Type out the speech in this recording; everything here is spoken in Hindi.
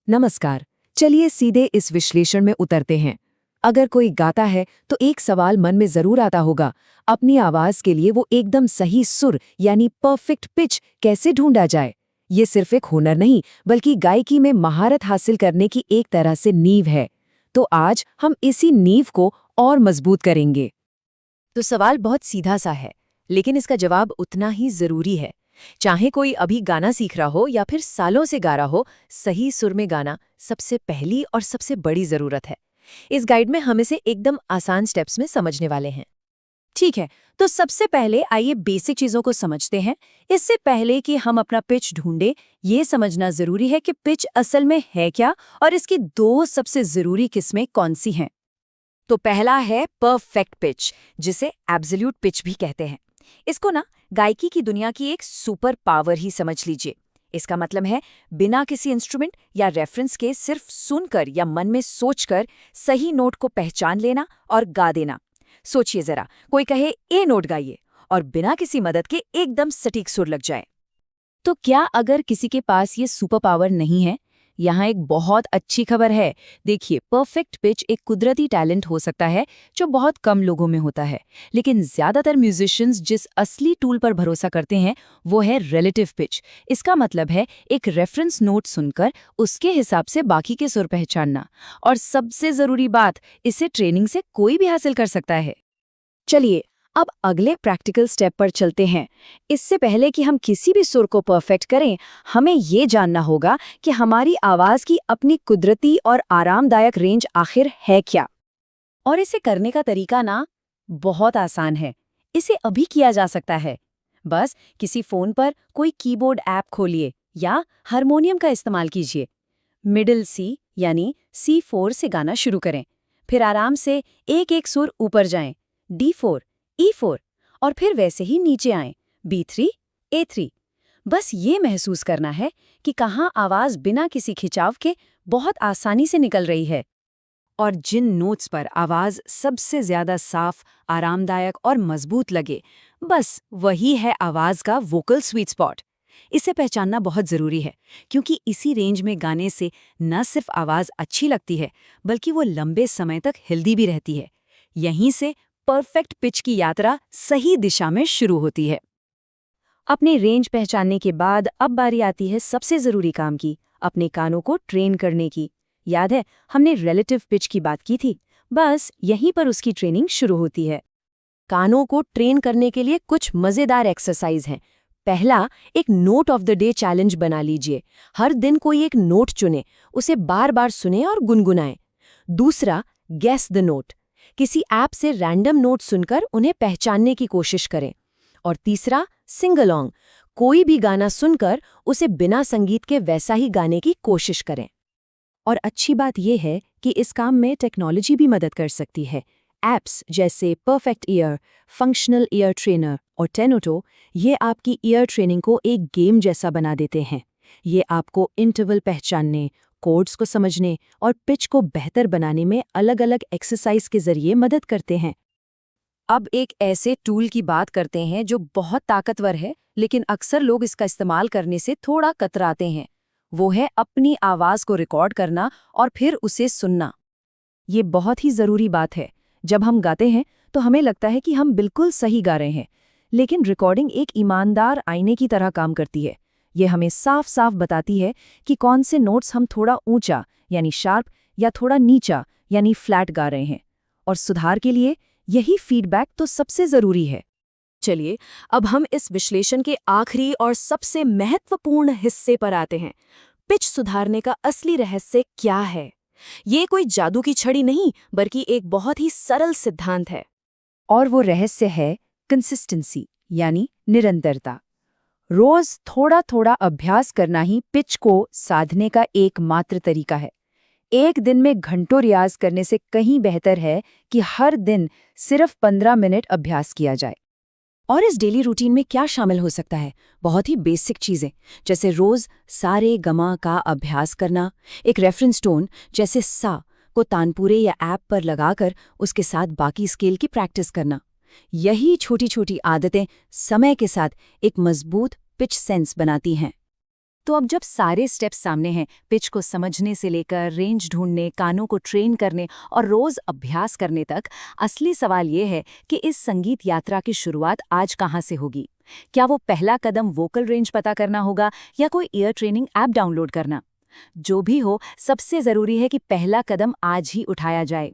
नमस्कार। चलिए सीधे इस विश्लेषण में उतरते हैं। अगर कोई गाता है तो एक सवाल मन में जरूर आता होगा, अपनी आवाज के लिए वो एकदम सही सुर यानी परफेक्ट पिच कैसे ढूंढा जाए। ये सिर्फ एक हुनर नहीं, बल्कि गायकी में महारत हासिल करने की एक तरह से नींव है। तो आज हम इसी नींव को और मजबूत करेंगे। तो सवाल बहुत सीधा सा है, लेकिन इसका जवाब उतना ही जरूरी है। चाहे कोई अभी गाना सीख रहा हो या फिर सालों से गा रहा हो, सही सुर में गाना सबसे पहली और सबसे बड़ी जरूरत है। इस गाइड में हम इसे एकदम आसान स्टेप्स में समझने वाले हैं। ठीक है, तो सबसे पहले आइए बेसिक चीजों को समझते हैं। इससे पहले कि हम अपना पिच ढूंढे, ये समझना जरूरी है कि पिच असल में है क्या और इसकी दो सबसे जरूरी किस्में कौन सी हैं। तो पहला है परफेक्ट पिच, जिसे एब्सोल्यूट पिच भी कहते हैं। इसको ना गायकी की दुनिया की एक सुपर पावर ही समझ लीजिए। इसका मतलब है बिना किसी इंस्ट्रूमेंट या रेफरेंस के सिर्फ सुनकर या मन में सोचकर सही नोट को पहचान लेना और गा देना। सोचिए जरा, कोई कहे ए नोट गाइए और बिना किसी मदद के एकदम सटीक सुर लग जाए। तो क्या अगर किसी के पास ये सुपर पावर नहीं है? यहाँ एक बहुत अच्छी खबर है। देखिए, परफेक्ट पिच एक कुदरती टैलेंट हो सकता है जो बहुत कम लोगों में होता है, लेकिन ज्यादातर म्यूजिशियंस जिस असली टूल पर भरोसा करते हैं वो है रिलेटिव पिच। इसका मतलब है एक रेफरेंस नोट सुनकर उसके हिसाब से बाकी के सुर पहचानना। और सबसे जरूरी बात, इसे ट्रेनिंग से कोई भी हासिल कर सकता है। चलिए अब अगले प्रैक्टिकल स्टेप पर चलते हैं। इससे पहले कि हम किसी भी सुर को परफेक्ट करें, हमें ये जानना होगा कि हमारी आवाज की अपनी कुदरती और आरामदायक रेंज आखिर है क्या। और इसे करने का तरीका ना बहुत आसान है। इसे अभी किया जा सकता है। बस किसी फोन पर कोई कीबोर्ड ऐप खोलिए या हारमोनियम का इस्तेमाल कीजिए। मिडिल सी यानी C4 से गाना शुरू करें। फिर आराम से एक एक सुर ऊपर जाएं, D4, E4, और फिर वैसे ही नीचे आएं, B3, A3। बस ये महसूस करना है कि कहाँ आवाज बिना किसी खिंचाव के बहुत आसानी से निकल रही है। और जिन नोट्स पर आवाज सबसे ज्यादा साफ, आरामदायक और मजबूत लगे, बस वही है आवाज का वोकल स्वीट स्पॉट। इसे पहचानना बहुत जरूरी है, क्योंकि इसी रेंज में गाने से न सिर्फ आवाज अच्छी लगती है, बल्कि वो लंबे समय तक हिलदी भी रहती है। यहीं से परफेक्ट पिच की यात्रा सही दिशा में शुरू होती है। अपनी रेंज पहचानने के बाद अब बारी आती है सबसे जरूरी काम की, अपने कानों को ट्रेन करने की। याद है, हमने रिलेटिव पिच की बात की थी। बस यहीं पर उसकी ट्रेनिंग शुरू होती है। कानों को ट्रेन करने के लिए कुछ मजेदार एक्सरसाइज हैं। पहला, एक note of the day challenge बना लीजिए। हर दिन कोई एक नोट चुने, उसे बार बार सुने और गुनगुनाएं। दूसरा, गेस द नोट। किसी ऐप से रैंडम नोट सुनकर उन्हें पहचानने की कोशिश करें। और तीसरा, सिंग अलोंग। कोई भी गाना सुनकर उसे बिना संगीत के वैसा ही गाने की कोशिश करें। और अच्छी बात यह है कि इस काम में टेक्नोलॉजी भी मदद कर सकती है। ऐप्स जैसे perfect year, functional year trainer और टेनोटो, ये आपकी ईयर ट्रेनिंग को एक गेम जैसा बना देते हैं। ये आपको इंटरवल पहचानने, कोड्स को समझने और पिच को बेहतर बनाने में अलग-अलग एक्सरसाइज के जरिए मदद करते हैं। अब एक ऐसे टूल की बात करते हैं जो बहुत ताकतवर है, लेकिन अक्सर लोग इसका इस्तेमाल करने से थोड़ा कतराते हैं। वो है अपनी आवाज को रिकॉर्ड करना और फिर उसे सुनना। ये बहुत ही जरूरी बात है। जब हम गाते हैं तो हमें लगता है कि हम बिल्कुल सही गा रहे हैं, लेकिन रिकॉर्डिंग एक ईमानदार आईने की तरह काम करती है। ये हमें साफ साफ बताती है कि कौन से नोट्स हम थोड़ा ऊंचा यानी शार्प या थोड़ा नीचा यानी फ्लैट गा रहे हैं। और सुधार के लिए यही फीडबैक तो सबसे जरूरी है। चलिए अब हम इस विश्लेषण के आखिरी और सबसे महत्वपूर्ण हिस्से पर आते हैं। पिच सुधारने का असली रहस्य क्या है? ये कोई जादू की छड़ी नहीं, बल्कि एक बहुत ही सरल सिद्धांत है। और वो रहस्य है कंसिस्टेंसी यानी निरंतरता। रोज थोड़ा थोड़ा अभ्यास करना ही पिच को साधने का एकमात्र तरीका है। एक दिन में घंटों रियाज करने से कहीं बेहतर है कि हर दिन सिर्फ 15 मिनट अभ्यास किया जाए। और इस डेली रूटीन में क्या शामिल हो सकता है? बहुत ही बेसिक चीजें, जैसे रोज सारे गमा का अभ्यास करना, एक रेफरेंस टोन जैसे सा को तानपुरे या ऐप पर लगाकर उसके साथ बाकी स्केल की प्रैक्टिस करना। यही छोटी छोटी आदतें समय के साथ एक मजबूत पिच सेंस बनाती हैं। तो अब जब सारे स्टेप्स सामने हैं, पिच को समझने से लेकर रेंज ढूंढने, कानों को ट्रेन करने और रोज अभ्यास करने तक, असली सवाल ये है कि इस संगीत यात्रा की शुरुआत आज कहाँ से होगी? क्या वो पहला कदम वोकल रेंज पता करना होगा या कोई ईयर ट्रेनिंग ऐप डाउनलोड करना? जो भी हो, सबसे जरूरी है कि पहला कदम आज ही उठाया जाए।